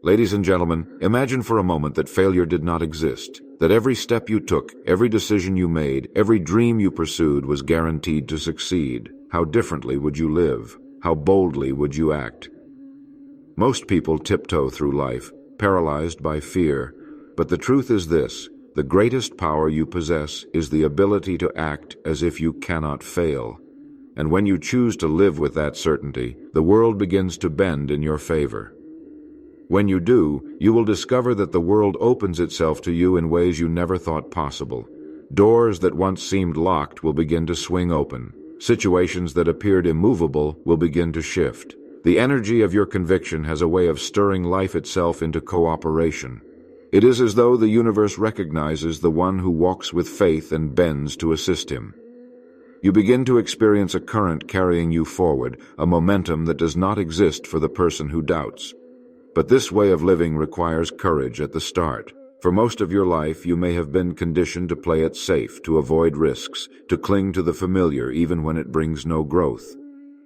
Ladies and gentlemen, imagine for a moment that failure did not exist, that every step you took, every decision you made, every dream you pursued was guaranteed to succeed. How differently would you live? How boldly would you act? Most people tiptoe through life, paralyzed by fear. But the truth is this: the greatest power you possess is the ability to act as if you cannot fail. And when you choose to live with that certainty, the world begins to bend in your favor. When you do, you will discover that the world opens itself to you in ways you never thought possible. Doors that once seemed locked will begin to swing open. Situations that appeared immovable will begin to shift. The energy of your conviction has a way of stirring life itself into cooperation. It is as though the universe recognizes the one who walks with faith and bends to assist him. You begin to experience a current carrying you forward, a momentum that does not exist for the person who doubts. But this way of living requires courage at the start. For most of your life, you may have been conditioned to play it safe, to avoid risks, to cling to the familiar even when it brings no growth.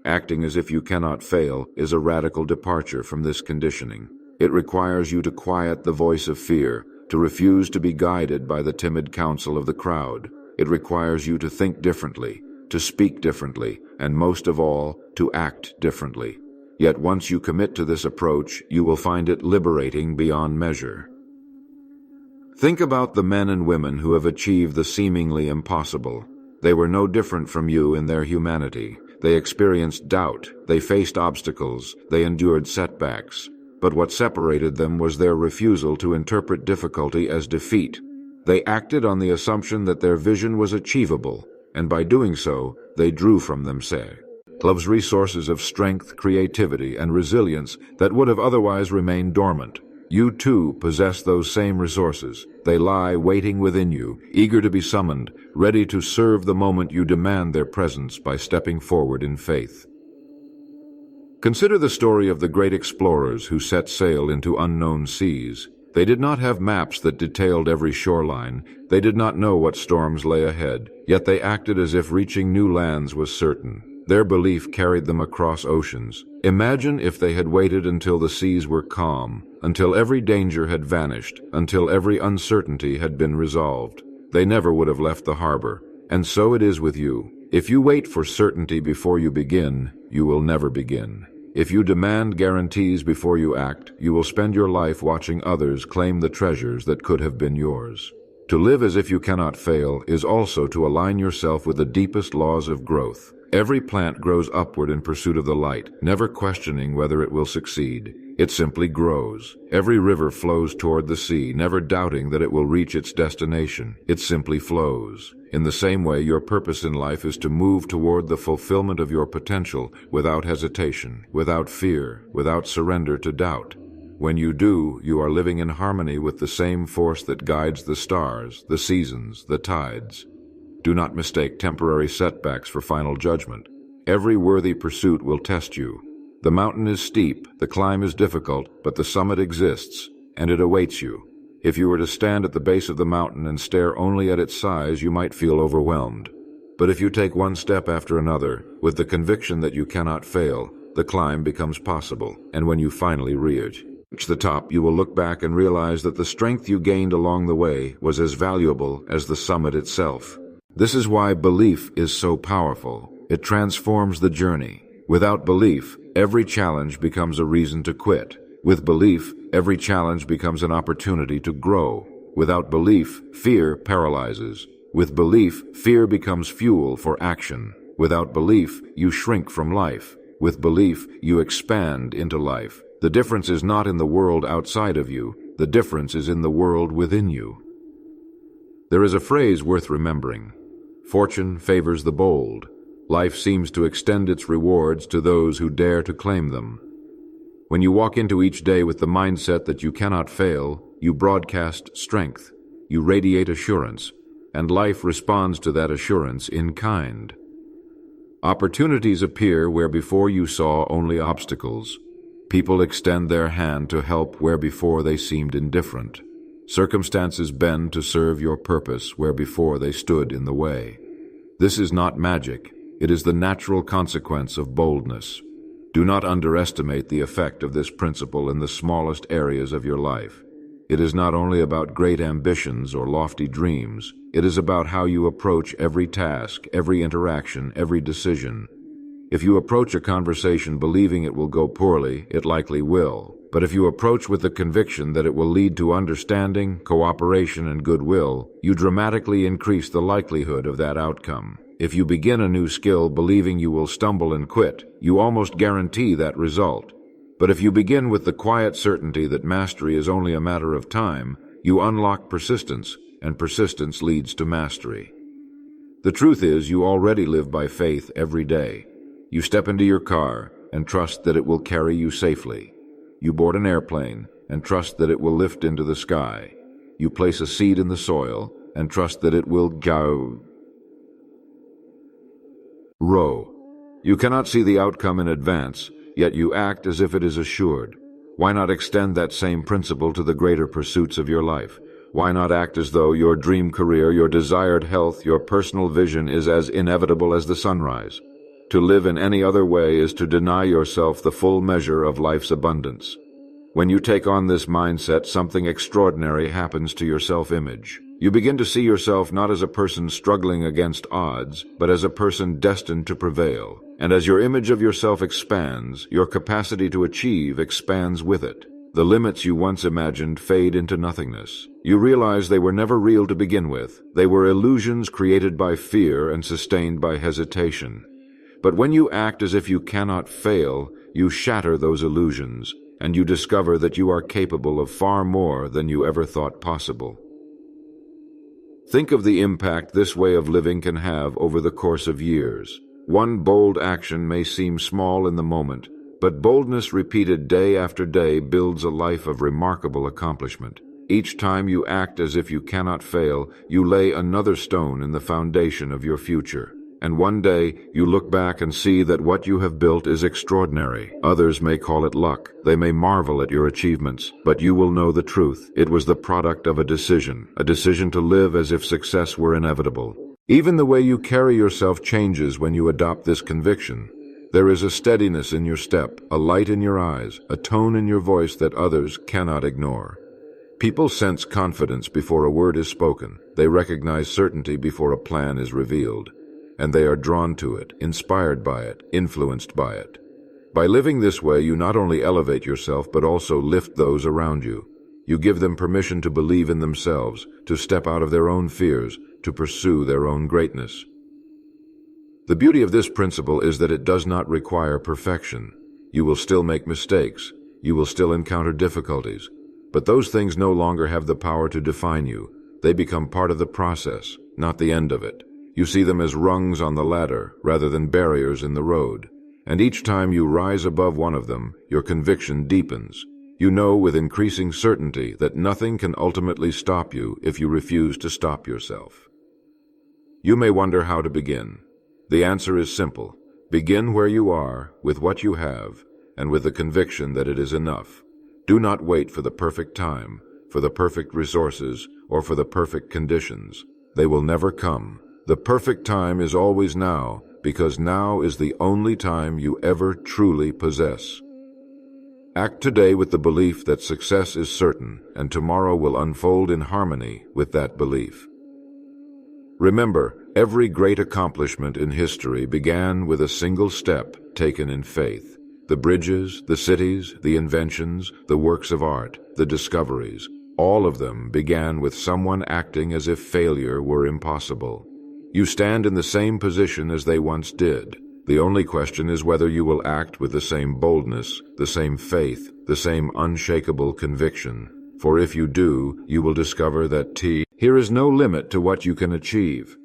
Acting as if you cannot fail is a radical departure from this conditioning. It requires you to quiet the voice of fear, to refuse to be guided by the timid counsel of the crowd. It requires you to think differently, to speak differently, and most of all, to act differently. Yet once you commit to this approach, you will find it liberating beyond measure. Think about the men and women who have achieved the seemingly impossible. They were no different from you in their humanity. They experienced doubt, they faced obstacles, they endured setbacks. But what separated them was their refusal to interpret difficulty as defeat. They acted on the assumption that their vision was achievable, and by doing so, they drew from themselves resources of strength, creativity, and resilience that would have otherwise remained dormant. You too possess those same resources. They lie waiting within you, eager to be summoned, ready to serve the moment you demand their presence by stepping forward in faith. Consider the story of the great explorers who set sail into unknown seas. They did not have maps that detailed every shoreline. They did not know what storms lay ahead, yet they acted as if reaching new lands was certain. Their belief carried them across oceans. Imagine if they had waited until the seas were calm, until every danger had vanished, until every uncertainty had been resolved. They never would have left the harbor. And so it is with you. If you wait for certainty before you begin, you will never begin. If you demand guarantees before you act, you will spend your life watching others claim the treasures that could have been yours. To live as if you cannot fail is also to align yourself with the deepest laws of growth. Every plant grows upward in pursuit of the light, never questioning whether it will succeed. It simply grows. Every river flows toward the sea, never doubting that it will reach its destination. It simply flows. In the same way, your purpose in life is to move toward the fulfillment of your potential without hesitation, without fear, without surrender to doubt. When you do, you are living in harmony with the same force that guides the stars, the seasons, the tides. Do not mistake temporary setbacks for final judgment. Every worthy pursuit will test you. The mountain is steep, the climb is difficult, but the summit exists, and it awaits you. If you were to stand at the base of the mountain and stare only at its size, you might feel overwhelmed. But if you take one step after another, with the conviction that you cannot fail, the climb becomes possible, and when you finally reach the top, you will look back and realize that the strength you gained along the way was as valuable as the summit itself. This is why belief is so powerful. It transforms the journey. Without belief, every challenge becomes a reason to quit. With belief, every challenge becomes an opportunity to grow. Without belief, fear paralyzes. With belief, fear becomes fuel for action. Without belief, you shrink from life. With belief, you expand into life. The difference is not in the world outside of you. The difference is in the world within you. There is a phrase worth remembering. Fortune favors the bold. Life seems to extend its rewards to those who dare to claim them. When you walk into each day with the mindset that you cannot fail, you broadcast strength. You radiate assurance, and life responds to that assurance in kind. Opportunities appear where before you saw only obstacles. People extend their hand to help where before they seemed indifferent. Circumstances bend to serve your purpose where before they stood in the way. This is not magic. It is the natural consequence of boldness. Do not underestimate the effect of this principle in the smallest areas of your life. It is not only about great ambitions or lofty dreams, it is about how you approach every task, every interaction, every decision. If you approach a conversation believing it will go poorly, it likely will. But if you approach with the conviction that it will lead to understanding, cooperation, and goodwill, you dramatically increase the likelihood of that outcome. If you begin a new skill believing you will stumble and quit, you almost guarantee that result. But if you begin with the quiet certainty that mastery is only a matter of time, you unlock persistence, and persistence leads to mastery. The truth is, you already live by faith every day. You step into your car and trust that it will carry you safely. You board an airplane and trust that it will lift into the sky. You place a seed in the soil and trust that it will grow. You cannot see the outcome in advance, yet you act as if it is assured. Why not extend that same principle to the greater pursuits of your life? Why not act as though your dream career, your desired health, your personal vision is as inevitable as the sunrise? To live in any other way is to deny yourself the full measure of life's abundance. When you take on this mindset, something extraordinary happens to your self-image. You begin to see yourself not as a person struggling against odds, but as a person destined to prevail. And as your image of yourself expands, your capacity to achieve expands with it. The limits you once imagined fade into nothingness. You realize they were never real to begin with. They were illusions created by fear and sustained by hesitation. But when you act as if you cannot fail, you shatter those illusions, and you discover that you are capable of far more than you ever thought possible. Think of the impact this way of living can have over the course of years. One bold action may seem small in the moment, but boldness repeated day after day builds a life of remarkable accomplishment. Each time you act as if you cannot fail, you lay another stone in the foundation of your future. And one day, you look back and see that what you have built is extraordinary. Others may call it luck. They may marvel at your achievements, but you will know the truth. It was the product of a decision to live as if success were inevitable. Even the way you carry yourself changes when you adopt this conviction. There is a steadiness in your step, a light in your eyes, a tone in your voice that others cannot ignore. People sense confidence before a word is spoken. They recognize certainty before a plan is revealed. And they are drawn to it, inspired by it, influenced by it. By living this way, you not only elevate yourself, but also lift those around you. You give them permission to believe in themselves, to step out of their own fears, to pursue their own greatness. The beauty of this principle is that it does not require perfection. You will still make mistakes. You will still encounter difficulties. But those things no longer have the power to define you. They become part of the process, not the end of it. You see them as rungs on the ladder rather than barriers in the road. And each time you rise above one of them, your conviction deepens. You know with increasing certainty that nothing can ultimately stop you if you refuse to stop yourself. You may wonder how to begin. The answer is simple. Begin where you are, with what you have, and with the conviction that it is enough. Do not wait for the perfect time, for the perfect resources, or for the perfect conditions. They will never come. The perfect time is always now, because now is the only time you ever truly possess. Act today with the belief that success is certain, and tomorrow will unfold in harmony with that belief. Remember, every great accomplishment in history began with a single step taken in faith. The bridges, the cities, the inventions, the works of art, the discoveries, all of them began with someone acting as if failure were impossible. You stand in the same position as they once did. The only question is whether you will act with the same boldness, the same faith, the same unshakable conviction. For if you do, you will discover that here is no limit to what you can achieve.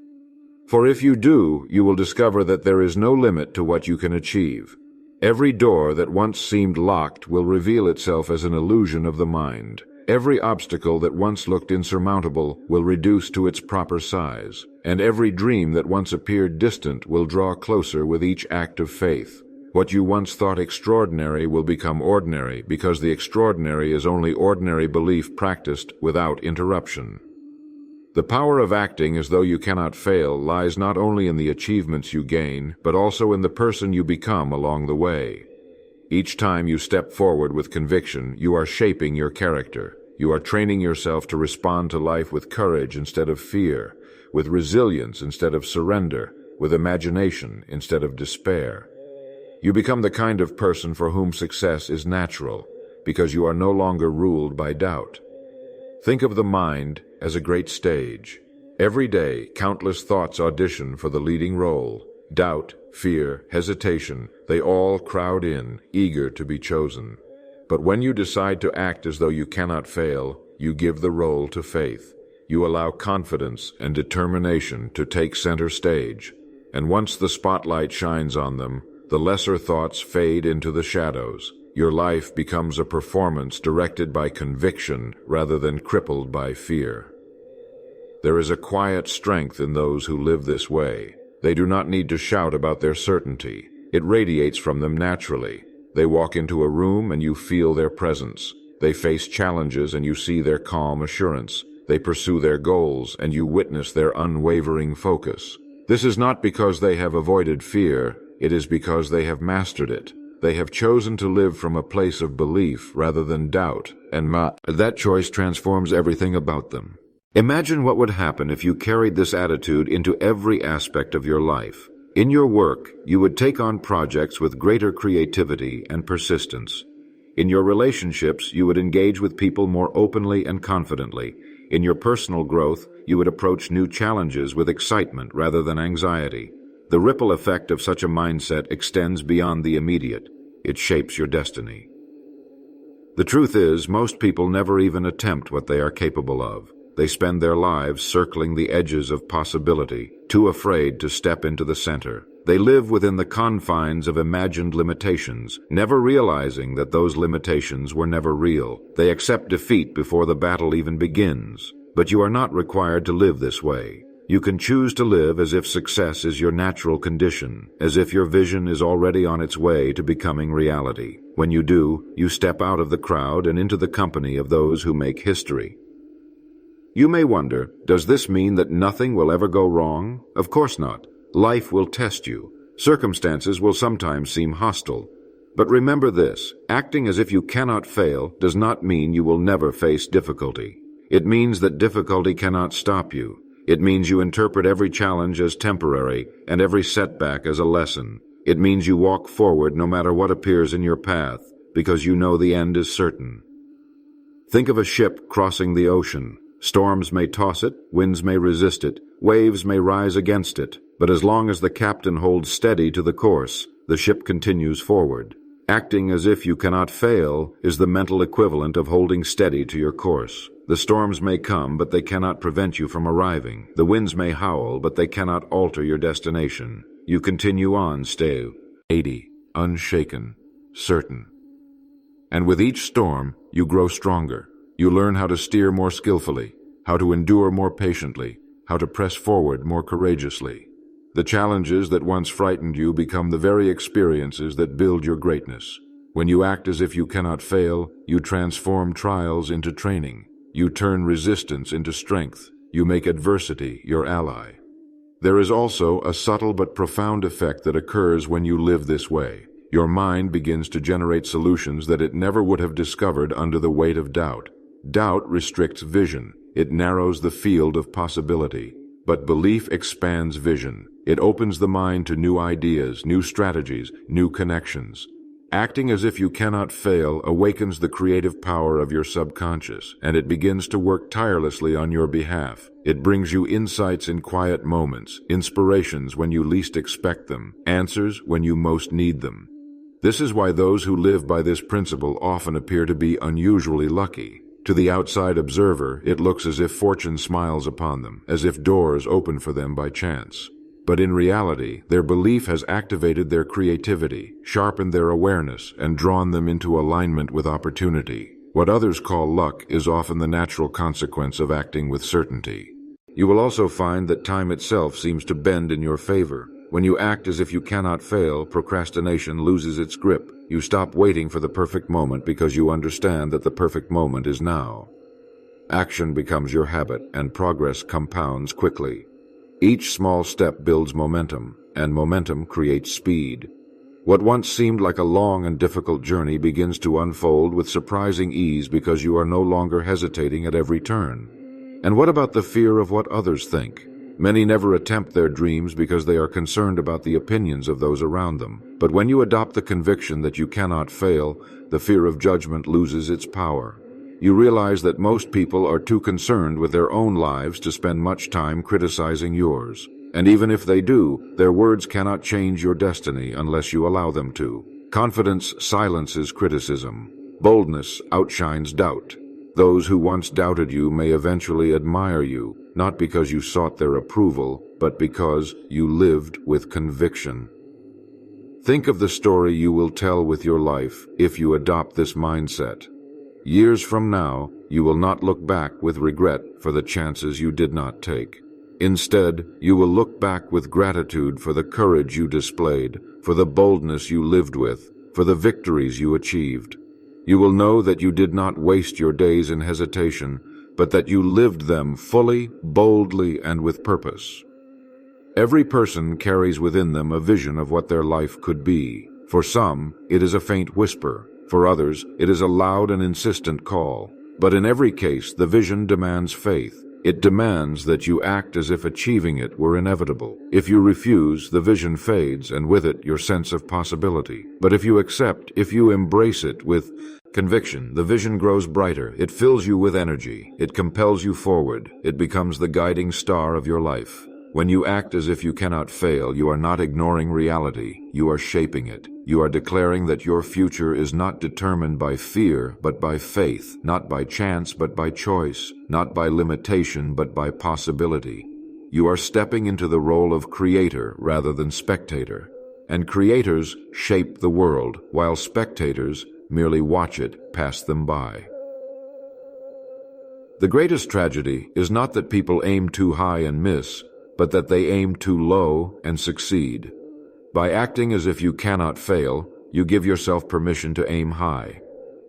For if you do, you will discover that there is no limit to what you can achieve. Every door that once seemed locked will reveal itself as an illusion of the mind. Every obstacle that once looked insurmountable will reduce to its proper size, and every dream that once appeared distant will draw closer with each act of faith. What you once thought extraordinary will become ordinary, because the extraordinary is only ordinary belief practiced without interruption. The power of acting as though you cannot fail lies not only in the achievements you gain, but also in the person you become along the way. Each time you step forward with conviction, you are shaping your character. You are training yourself to respond to life with courage instead of fear, with resilience instead of surrender, with imagination instead of despair. You become the kind of person for whom success is natural, because you are no longer ruled by doubt. Think of the mind as a great stage. Every day, countless thoughts audition for the leading role. Doubt, fear, hesitation, they all crowd in, eager to be chosen. But when you decide to act as though you cannot fail, you give the role to faith. You allow confidence and determination to take center stage. And once the spotlight shines on them, the lesser thoughts fade into the shadows. Your life becomes a performance directed by conviction rather than crippled by fear. There is a quiet strength in those who live this way. They do not need to shout about their certainty. It radiates from them naturally. They walk into a room and you feel their presence. They face challenges and you see their calm assurance. They pursue their goals and you witness their unwavering focus. This is not because they have avoided fear. It is because they have mastered it. They have chosen to live from a place of belief rather than doubt, and that choice transforms everything about them. Imagine what would happen if you carried this attitude into every aspect of your life. In your work, you would take on projects with greater creativity and persistence. In your relationships, you would engage with people more openly and confidently. In your personal growth, you would approach new challenges with excitement rather than anxiety. The ripple effect of such a mindset extends beyond the immediate. It shapes your destiny. The truth is, most people never even attempt what they are capable of. They spend their lives circling the edges of possibility, too afraid to step into the center. They live within the confines of imagined limitations, never realizing that those limitations were never real. They accept defeat before the battle even begins. But you are not required to live this way. You can choose to live as if success is your natural condition, as if your vision is already on its way to becoming reality. When you do, you step out of the crowd and into the company of those who make history. You may wonder, does this mean that nothing will ever go wrong? Of course not. Life will test you. Circumstances will sometimes seem hostile. But remember this, acting as if you cannot fail does not mean you will never face difficulty. It means that difficulty cannot stop you. It means you interpret every challenge as temporary and every setback as a lesson. It means you walk forward no matter what appears in your path, because you know the end is certain. Think of a ship crossing the ocean. Storms may toss it, winds may resist it, waves may rise against it, but as long as the captain holds steady to the course, the ship continues forward. Acting as if you cannot fail is the mental equivalent of holding steady to your course. The storms may come, but they cannot prevent you from arriving. The winds may howl, but they cannot alter your destination. You continue on, steady, unshaken, certain. And with each storm, you grow stronger. You learn how to steer more skillfully, how to endure more patiently, how to press forward more courageously. The challenges that once frightened you become the very experiences that build your greatness. When you act as if you cannot fail, you transform trials into training. You turn resistance into strength. You make adversity your ally. There is also a subtle but profound effect that occurs when you live this way. Your mind begins to generate solutions that it never would have discovered under the weight of doubt. Doubt restricts vision. It narrows the field of possibility. But belief expands vision. It opens the mind to new ideas, new strategies, new connections. Acting as if you cannot fail awakens the creative power of your subconscious, and it begins to work tirelessly on your behalf. It brings you insights in quiet moments, inspirations when you least expect them, answers when you most need them. This is why those who live by this principle often appear to be unusually lucky. To the outside observer, it looks as if fortune smiles upon them, as if doors open for them by chance. But in reality, their belief has activated their creativity, sharpened their awareness, and drawn them into alignment with opportunity. What others call luck is often the natural consequence of acting with certainty. You will also find that time itself seems to bend in your favor. When you act as if you cannot fail, procrastination loses its grip. You stop waiting for the perfect moment because you understand that the perfect moment is now. Action becomes your habit, and progress compounds quickly. Each small step builds momentum, and momentum creates speed. What once seemed like a long and difficult journey begins to unfold with surprising ease because you are no longer hesitating at every turn. And what about the fear of what others think? Many never attempt their dreams because they are concerned about the opinions of those around them. But when you adopt the conviction that you cannot fail, the fear of judgment loses its power. You realize that most people are too concerned with their own lives to spend much time criticizing yours. And even if they do, their words cannot change your destiny unless you allow them to. Confidence silences criticism. Boldness outshines doubt. Those who once doubted you may eventually admire you, not because you sought their approval, but because you lived with conviction. Think of the story you will tell with your life if you adopt this mindset. Years from now, you will not look back with regret for the chances you did not take. Instead, you will look back with gratitude for the courage you displayed, for the boldness you lived with, for the victories you achieved. You will know that you did not waste your days in hesitation, but that you lived them fully, boldly, and with purpose. Every person carries within them a vision of what their life could be. For some, it is a faint whisper. For others, it is a loud and insistent call. But in every case, the vision demands faith. It demands that you act as if achieving it were inevitable. If you refuse, the vision fades, and with it your sense of possibility. But if you accept, if you embrace it with conviction, the vision grows brighter. It fills you with energy. It compels you forward. It becomes the guiding star of your life. When you act as if you cannot fail, you are not ignoring reality. You are shaping it. You are declaring that your future is not determined by fear, but by faith, not by chance, but by choice, not by limitation, but by possibility. You are stepping into the role of creator rather than spectator. And creators shape the world, while spectators merely watch it pass them by. The greatest tragedy is not that people aim too high and miss, but that they aim too low and succeed. By acting as if you cannot fail, you give yourself permission to aim high.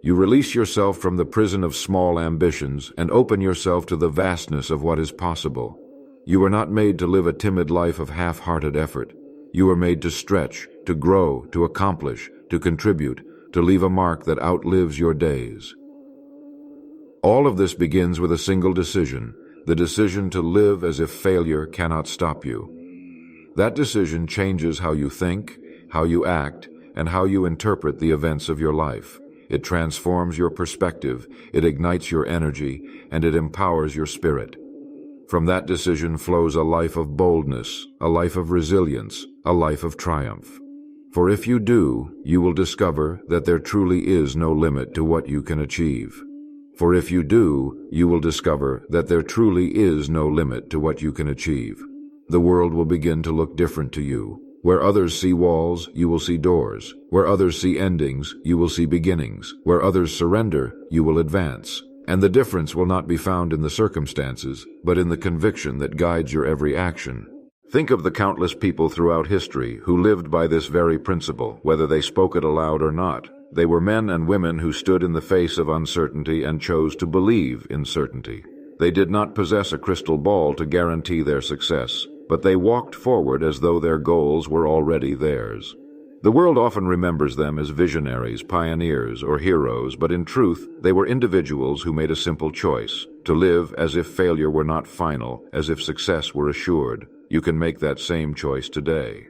You release yourself from the prison of small ambitions and open yourself to the vastness of what is possible. You are not made to live a timid life of half-hearted effort. You are made to stretch, to grow, to accomplish, to contribute, to leave a mark that outlives your days. All of this begins with a single decision, the decision to live as if failure cannot stop you. That decision changes how you think, how you act, and how you interpret the events of your life. It transforms your perspective, it ignites your energy, and it empowers your spirit. From that decision flows a life of boldness, a life of resilience, a life of triumph. For if you do, you will discover that there truly is no limit to what you can achieve. For if you do, you will discover that there truly is no limit to what you can achieve. The world will begin to look different to you. Where others see walls, you will see doors. Where others see endings, you will see beginnings. Where others surrender, you will advance. And the difference will not be found in the circumstances, but in the conviction that guides your every action. Think of the countless people throughout history who lived by this very principle, whether they spoke it aloud or not. They were men and women who stood in the face of uncertainty and chose to believe in certainty. They did not possess a crystal ball to guarantee their success, but they walked forward as though their goals were already theirs. The world often remembers them as visionaries, pioneers, or heroes, but in truth, they were individuals who made a simple choice, to live as if failure were not final, as if success were assured. You can make that same choice today.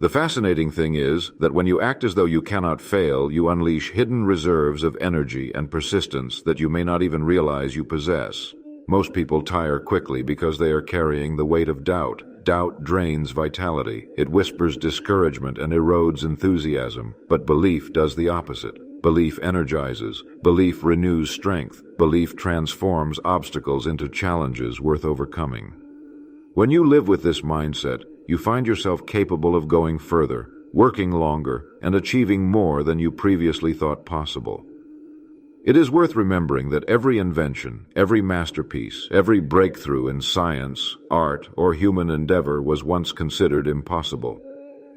The fascinating thing is that when you act as though you cannot fail, you unleash hidden reserves of energy and persistence that you may not even realize you possess. Most people tire quickly because they are carrying the weight of doubt. Doubt drains vitality. It whispers discouragement and erodes enthusiasm. But belief does the opposite. Belief energizes. Belief renews strength. Belief transforms obstacles into challenges worth overcoming. When you live with this mindset, you find yourself capable of going further, working longer, and achieving more than you previously thought possible. It is worth remembering that every invention, every masterpiece, every breakthrough in science, art, or human endeavor was once considered impossible.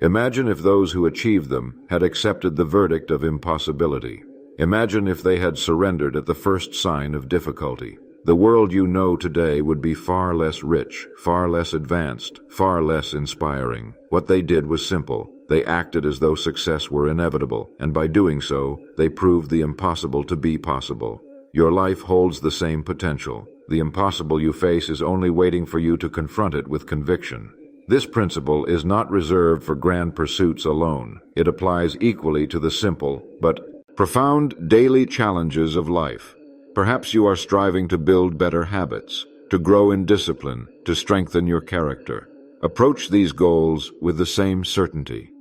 Imagine if those who achieved them had accepted the verdict of impossibility. Imagine if they had surrendered at the first sign of difficulty. the world you know today would be far less rich, far less advanced, far less inspiring. What they did was simple. They acted as though success were inevitable, and by doing so, they proved the impossible to be possible. Your life holds the same potential. The impossible you face is only waiting for you to confront it with conviction. This principle is not reserved for grand pursuits alone. It applies equally to the simple but profound daily challenges of life. Perhaps you are striving to build better habits, to grow in discipline, to strengthen your character. Approach these goals with the same certainty.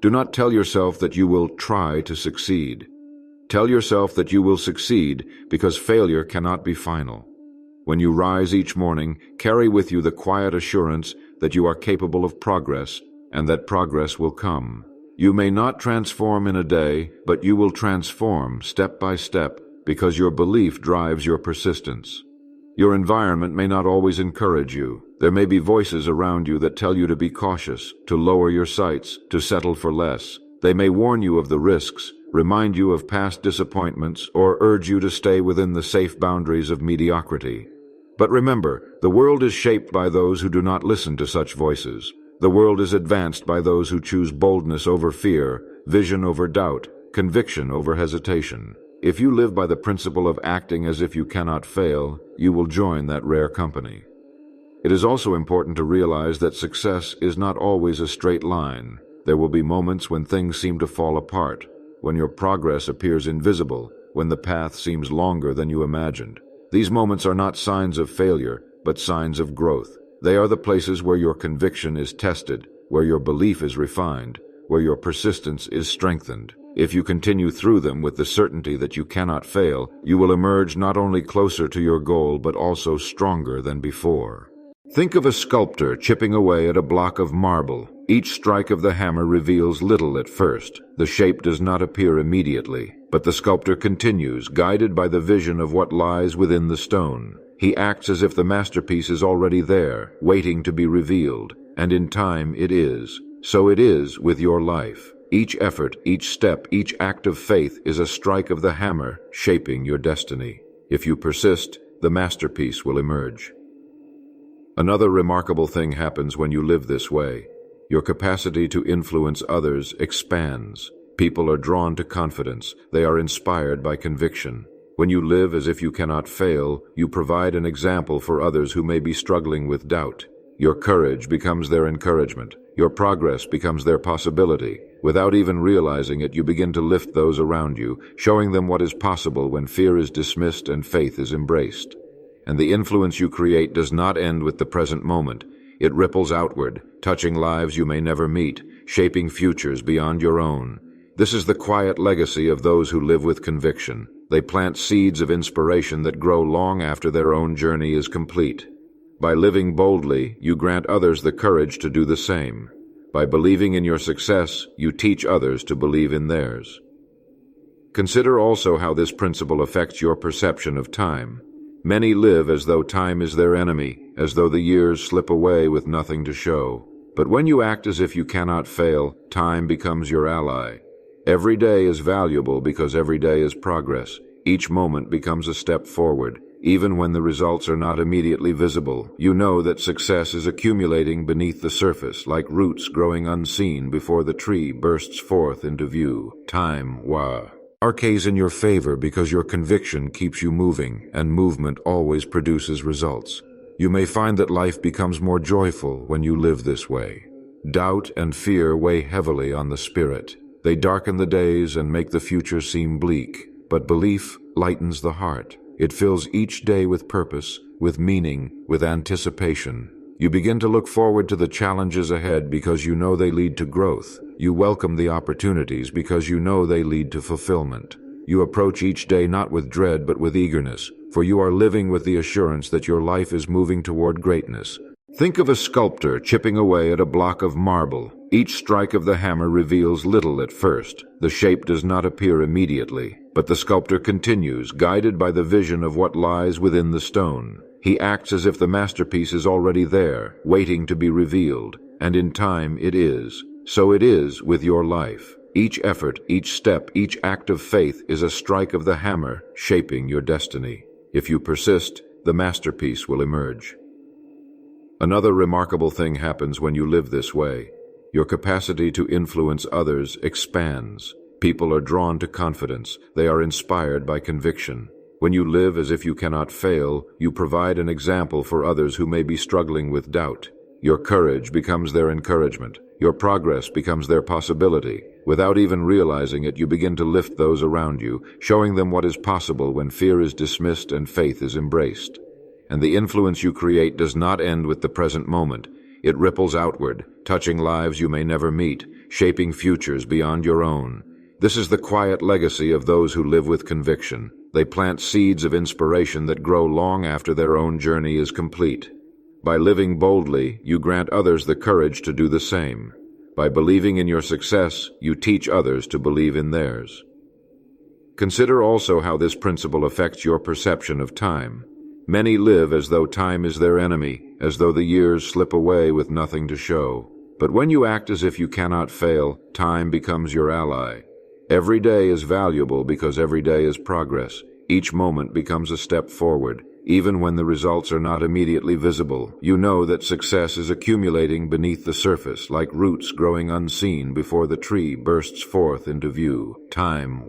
Do not tell yourself that you will try to succeed. Tell yourself that you will succeed because failure cannot be final. When you rise each morning, carry with you the quiet assurance that you are capable of progress and that progress will come. You may not transform in a day, but you will transform step by step because your belief drives your persistence. Your environment may not always encourage you. There may be voices around you that tell you to be cautious, to lower your sights, to settle for less. They may warn you of the risks, remind you of past disappointments, or urge you to stay within the safe boundaries of mediocrity. But remember, the world is shaped by those who do not listen to such voices. The world is advanced by those who choose boldness over fear, vision over doubt, conviction over hesitation. If you live by the principle of acting as if you cannot fail, you will join that rare company. It is also important to realize that success is not always a straight line. There will be moments when things seem to fall apart, when your progress appears invisible, when the path seems longer than you imagined. These moments are not signs of failure, but signs of growth. They are the places where your conviction is tested, where your belief is refined, where your persistence is strengthened. If you continue through them with the certainty that you cannot fail, you will emerge not only closer to your goal, but also stronger than before. Think of a sculptor chipping away at a block of marble. Each strike of the hammer reveals little at first. The shape does not appear immediately, but the sculptor continues, guided by the vision of what lies within the stone. He acts as if the masterpiece is already there, waiting to be revealed, and in time it is. So it is with your life. Each effort, each step, each act of faith is a strike of the hammer, shaping your destiny. If you persist, the masterpiece will emerge. Another remarkable thing happens when you live this way. Your capacity to influence others expands. People are drawn to confidence. They are inspired by conviction. When you live as if you cannot fail, you provide an example for others who may be struggling with doubt. Your courage becomes their encouragement. Your progress becomes their possibility. Without even realizing it, you begin to lift those around you, showing them what is possible when fear is dismissed and faith is embraced. And the influence you create does not end with the present moment. It ripples outward, touching lives you may never meet, shaping futures beyond your own. This is the quiet legacy of those who live with conviction. They plant seeds of inspiration that grow long after their own journey is complete. By living boldly, you grant others the courage to do the same. By believing in your success, you teach others to believe in theirs. Consider also how this principle affects your perception of time. Many live as though time is their enemy, as though the years slip away with nothing to show. But when you act as if you cannot fail, time becomes your ally. Every day is valuable because every day is progress. Each moment becomes a step forward. Even when the results are not immediately visible, you know that success is accumulating beneath the surface, like roots growing unseen before the tree bursts forth into view. Time arcays in your favor because your conviction keeps you moving, and movement always produces results. You may find that life becomes more joyful when you live this way. Doubt and fear weigh heavily on the spirit. They darken the days and make the future seem bleak, but belief lightens the heart. It fills each day with purpose, with meaning, with anticipation. You begin to look forward to the challenges ahead because you know they lead to growth. You welcome the opportunities because you know they lead to fulfillment. You approach each day not with dread but with eagerness, for you are living with the assurance that your life is moving toward greatness. Think of a sculptor chipping away at a block of marble. Each strike of the hammer reveals little at first. The shape does not appear immediately, but the sculptor continues, guided by the vision of what lies within the stone. He acts as if the masterpiece is already there, waiting to be revealed, and in time it is. So it is with your life. Each effort, each step, each act of faith is a strike of the hammer, shaping your destiny. If you persist, the masterpiece will emerge. Another remarkable thing happens when you live this way. Your capacity to influence others expands. People are drawn to confidence. They are inspired by conviction. When you live as if you cannot fail, you provide an example for others who may be struggling with doubt. Your courage becomes their encouragement. Your progress becomes their possibility. Without even realizing it, you begin to lift those around you, showing them what is possible when fear is dismissed and faith is embraced. And the influence you create does not end with the present moment. It ripples outward, touching lives you may never meet, shaping futures beyond your own. This is the quiet legacy of those who live with conviction. They plant seeds of inspiration that grow long after their own journey is complete. By living boldly, you grant others the courage to do the same. By believing in your success, you teach others to believe in theirs. Consider also how this principle affects your perception of time. Many live as though time is their enemy, as though the years slip away with nothing to show. But when you act as if you cannot fail, time becomes your ally. Every day is valuable because every day is progress. Each moment becomes a step forward. Even when the results are not immediately visible, you know that success is accumulating beneath the surface, like roots growing unseen before the tree bursts forth into view. Time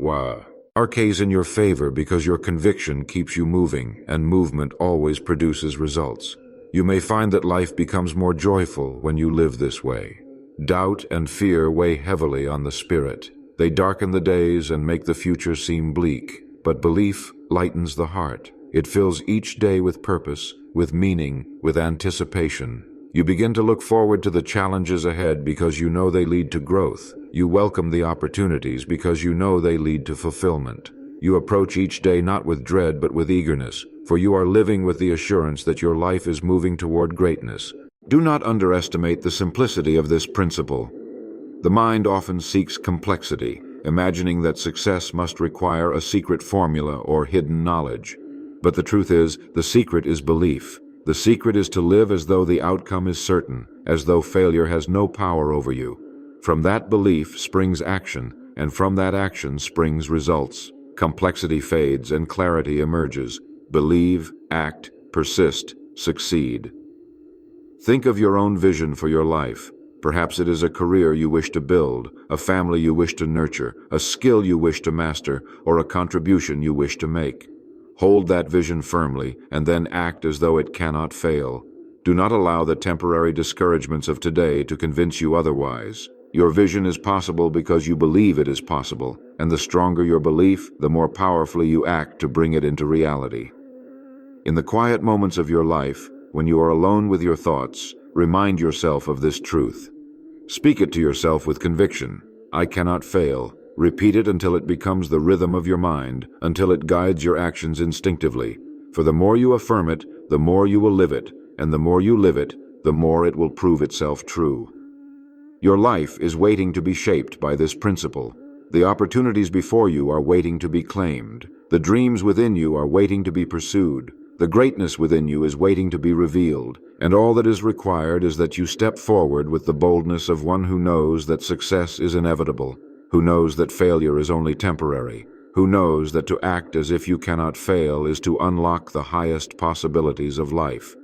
arcays in your favor because your conviction keeps you moving, and movement always produces results. You may find that life becomes more joyful when you live this way. Doubt and fear weigh heavily on the spirit. They darken the days and make the future seem bleak, but belief lightens the heart. It fills each day with purpose, with meaning, with anticipation. You begin to look forward to the challenges ahead because you know they lead to growth. You welcome the opportunities because you know they lead to fulfillment. You approach each day not with dread but with eagerness, for you are living with the assurance that your life is moving toward greatness. Do not underestimate the simplicity of this principle. The mind often seeks complexity, imagining that success must require a secret formula or hidden knowledge. But the truth is, the secret is belief. The secret is to live as though the outcome is certain, as though failure has no power over you. From that belief springs action, and from that action springs results. Complexity fades and clarity emerges. Believe, act, persist, succeed. Think of your own vision for your life. Perhaps it is a career you wish to build, a family you wish to nurture, a skill you wish to master, or a contribution you wish to make. Hold that vision firmly, and then act as though it cannot fail. Do not allow the temporary discouragements of today to convince you otherwise. Your vision is possible because you believe it is possible, and the stronger your belief, the more powerfully you act to bring it into reality. In the quiet moments of your life, when you are alone with your thoughts, remind yourself of this truth. Speak it to yourself with conviction. I cannot fail. Repeat it until it becomes the rhythm of your mind, until it guides your actions instinctively. For the more you affirm it, the more you will live it, and the more you live it, the more it will prove itself true. Your life is waiting to be shaped by this principle. The opportunities before you are waiting to be claimed. The dreams within you are waiting to be pursued. The greatness within you is waiting to be revealed, and all that is required is that you step forward with the boldness of one who knows that success is inevitable, who knows that failure is only temporary, who knows that to act as if you cannot fail is to unlock the highest possibilities of life.